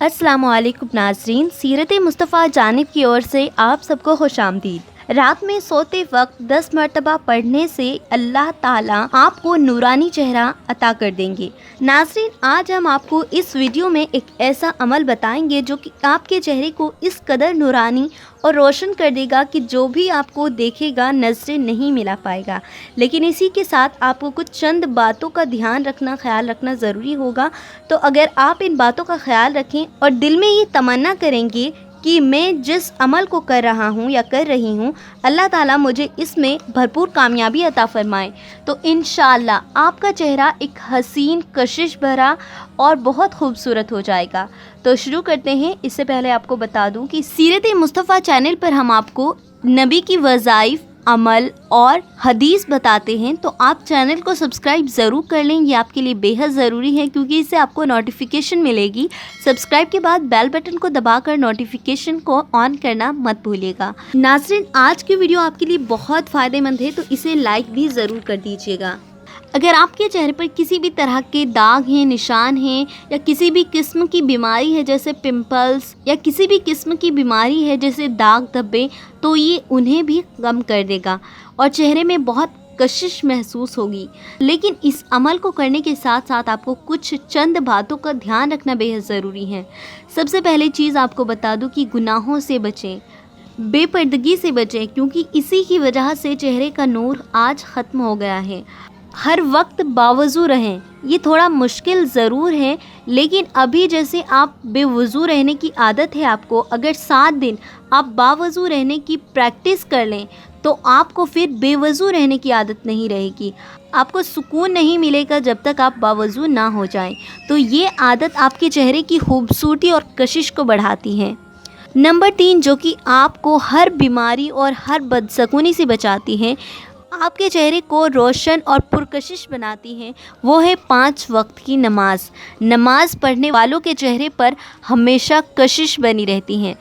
अस्सलामु अलैकुम नाज़रीन, सीरत मुस्तफ़ा जानिब की ओर से आप सबको खुश आमदीद। रात में सोते वक्त 10 मरतबा पढ़ने से अल्लाह ताला आपको नूरानी चेहरा अता कर देंगे। नाज़रीन, आज हम आपको इस वीडियो में एक ऐसा अमल बताएंगे जो कि आपके चेहरे को इस कदर नूरानी और रोशन कर देगा कि जो भी आपको देखेगा नज़रें नहीं मिला पाएगा। लेकिन इसी के साथ आपको कुछ चंद बातों का ध्यान रखना, ख्याल रखना ज़रूरी होगा। तो अगर आप इन बातों का ख्याल रखें और दिल में ये तमन्ना करेंगे कि मैं जिस अमल को कर रहा हूँ या कर रही हूँ, अल्लाह ताला मुझे इसमें भरपूर कामयाबी अता फरमाए, तो इंशाअल्लाह आपका चेहरा एक हसीन, कशिश भरा और बहुत खूबसूरत हो जाएगा। तो शुरू करते हैं। इससे पहले आपको बता दूं कि सीरत मुस्तफ़ा चैनल पर हम आपको नबी की वज़ाइफ, अमल और हदीस बताते हैं, तो आप चैनल को सब्सक्राइब ज़रूर कर लें। ये आपके लिए बेहद ज़रूरी है क्योंकि इससे आपको नोटिफिकेशन मिलेगी। सब्सक्राइब के बाद बेल बटन को दबाकर नोटिफिकेशन को ऑन करना मत भूलिएगा। नाज़रीन, आज की वीडियो आपके लिए बहुत फ़ायदेमंद है, तो इसे लाइक भी ज़रूर कर दीजिएगा। अगर आपके चेहरे पर किसी भी तरह के दाग हैं, निशान हैं या किसी भी किस्म की बीमारी है जैसे पिंपल्स या किसी भी किस्म की बीमारी है जैसे दाग धब्बे, तो ये उन्हें भी कम कर देगा और चेहरे में बहुत कशिश महसूस होगी। लेकिन इस अमल को करने के साथ साथ आपको कुछ चंद बातों का ध्यान रखना बेहद ज़रूरी है। सबसे पहले चीज़ आपको बता दूं कि गुनाहों से बचें, बेपर्दगी से बचें, क्योंकि इसी की वजह से चेहरे का नूर आज ख़त्म हो गया है। हर वक्त बावज़ू रहें। ये थोड़ा मुश्किल ज़रूर है, लेकिन अभी जैसे आप बेवज़ू रहने की आदत है आपको, अगर 7 दिन आप बावज़ू रहने की प्रैक्टिस कर लें तो आपको फिर बेवज़ू रहने की आदत नहीं रहेगी। आपको सुकून नहीं मिलेगा जब तक आप बावज़ू ना हो जाएं। तो ये आदत आपके चेहरे की खूबसूरती और कशिश को बढ़ाती है। नंबर 3, जो कि आपको हर बीमारी और हर बदसकूनी से बचाती है, आपके चेहरे को रोशन और पुरकशिश बनाती हैं, वो है 5 वक्त की नमाज। नमाज पढ़ने वालों के चेहरे पर हमेशा कशिश बनी रहती हैं।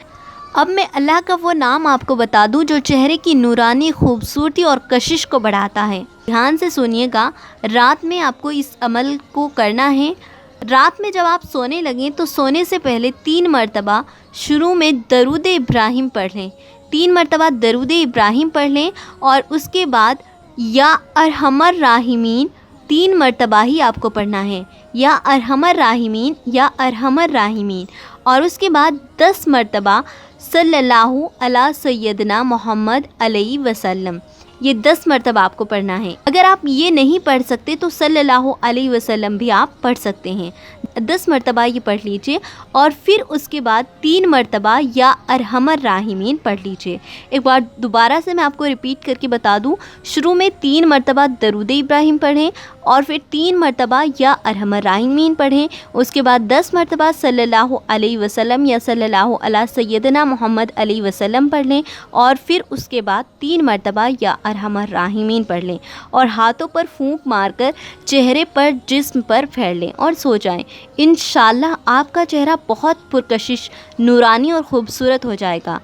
अब मैं अल्लाह का वो नाम आपको बता दूं जो चेहरे की नूरानी खूबसूरती और कशिश को बढ़ाता है। ध्यान से सुनिएगा। रात में आपको इस अमल को करना है। रात में जब आप सोने लगें तो सोने से पहले 3 मरतबा शुरू में दरूद इब्राहिम पढ़ लें। 3 मरतबा दरूद इब्राहिम पढ़ लें और उसके बाद या अरहमर राहिमीन 3 मरतबा ही आपको पढ़ना है। या अरहमर राहिमीन, या अरहमर राहिमीन। और उसके बाद 10 मरतबा सल्लल्लाहु अला सय्यदना मोहम्मद अलैहि वसल्लम, ये 10 मरतबा आपको पढ़ना है। अगर आप ये नहीं पढ़ सकते तो सल्लल्लाहु अलैहि वसल्लम भी आप पढ़ सकते हैं। 10 मरतबा ये पढ़ लीजिए और फिर उसके बाद 3 मरतबा या अरहमर राहिमीन पढ़ लीजिए। एक बार दोबारा से मैं आपको रिपीट करके बता दूं। शुरू में 3 मरतबा दरूद इब्राहिम पढ़ें और फिर 3 मरतबा या अरहमर राहिमीन पढ़ें। उसके बाद 10 मरतबा सल्लल्लाहु अलैहि वसल्लम या सल्लल्लाहु अला सय्यदना मोहम्मद अलैहि वसल्लम पढ़ लें और फिर उसके बाद 3 मरतबा या अरहमर राहिमीन पढ़ लें और हाथों पर फूंक मारकर चेहरे पर, जिस्म पर फेर लें और सो जाएं। इंशाअल्लाह आपका चेहरा बहुत पुरकशिश, नूरानी और ख़ूबसूरत हो जाएगा।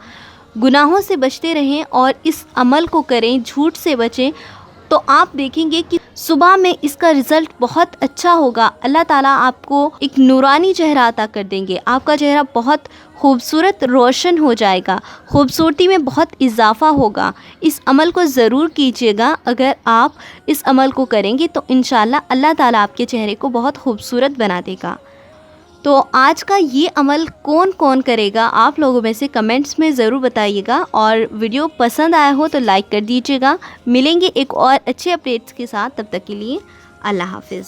गुनाहों से बचते रहें और इस अमल को करें, झूठ से बचें, तो आप देखेंगे कि सुबह में इसका रिज़ल्ट बहुत अच्छा होगा। अल्लाह ताला आपको एक नूरानी चेहरा अता कर देंगे। आपका चेहरा बहुत खूबसूरत, रोशन हो जाएगा, खूबसूरती में बहुत इजाफ़ा होगा। इस अमल को ज़रूर कीजिएगा। अगर आप इस अमल को करेंगे तो इंशाअल्लाह अल्लाह ताला आपके चेहरे को बहुत खूबसूरत बना देगा। तो आज का ये अमल कौन कौन करेगा, आप लोगों में से कमेंट्स में ज़रूर बताइएगा। और वीडियो पसंद आया हो तो लाइक कर दीजिएगा। मिलेंगे एक और अच्छे अपडेट्स के साथ, तब तक के लिए अल्लाह हाफ़िज़।